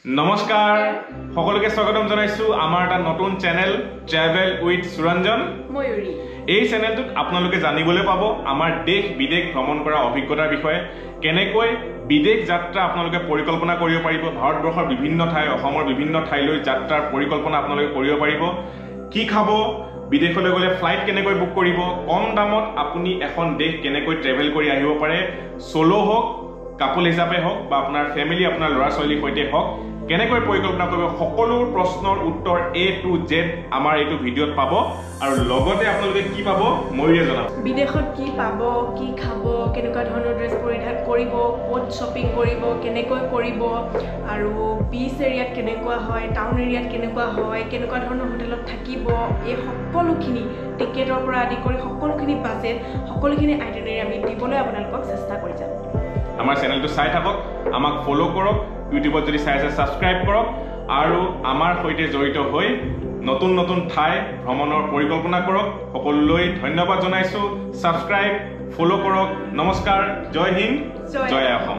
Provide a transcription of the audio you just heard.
নমস্কাৰ সকলোকে স্বাগতম জনাইছো আমাৰ এটা নতুন চেনেল ট্ৰেভেল উইথ সুৰঞ্জন ময়ূৰী। এই চেনেলটোত আপোনালোকে জানিবলৈ পাব আমাৰ দেশ বিদেশ ভ্ৰমণ কৰা অভিজ্ঞতাৰ বিষয়ে, কেনেকৈ বিদেশ যাত্ৰা আপোনালোকে পৰিকল্পনা কৰিব পাৰিব, ভাৰতবৰ্ষৰ বিভিন্ন ঠাই অসমৰ বিভিন্ন ঠাইলৈ যাত্ৰাৰ পৰিকল্পনা আপোনালোকে কৰিব পাৰিব, কি খাব, বিদেশলৈ গ'লে ফ্লাইট কেনেকৈ বুক কৰিব, কম দামত আপুনি এখন দেশ কেনেকৈ ট্ৰেভেল কৰি আহিব পাৰে, সোলো হোক কাপল হিচাপে হোক বা আপোনাৰ ফ্যামিলি আপোনাৰ ল'ৰা ছোৱালীৰ সৈতে হোক কেনেকৈ পৰিকল্পনা কৰিব, সকলো প্ৰশ্নৰ উত্তৰ A to Z আমাৰ এইটো ভিডিঅ'ত পাব। আৰু লগতে আপোনালোকে কি পাব ময়ূৰে জনাব। বিদেশত কি পাব, কি খাব, কেনেকুৱা ধৰণৰ ড্ৰেছ পৰিধান কৰিব, ক'ত শ্বপিং কৰিব, কেনেকৈ কৰিব, আৰু বিচ এৰিয়াত কেনেকুৱা হয়, টাউন এৰিয়াত কেনেকুৱা হয়, কেনেকুৱা ধৰণৰ হোটেলত থাকিব, এই সকলোখিনি টিকেটৰ পৰা আদি কৰি সকলোখিনি বাজেট সকলোখিনি আইটেনাৰী আমি দিবলৈ আপোনালোকক চেষ্টা কৰি যাম। আমাৰ চেনেলটো চাই থাকক, আমাক ফলো কৰক, ইউটিউবত যদি চাই আছে ছাবস্ক্ৰাইব কৰক আৰু আমাৰ সৈতে জড়িত হৈ নতুন নতুন ঠাই ভ্ৰমণৰ পৰিকল্পনা কৰক। সকলোলৈ ধন্যবাদ জনাইছো। ছাবস্ক্ৰাইব ফলো কৰক। নমস্কাৰ, জয় হিন্দ, জয় অসম।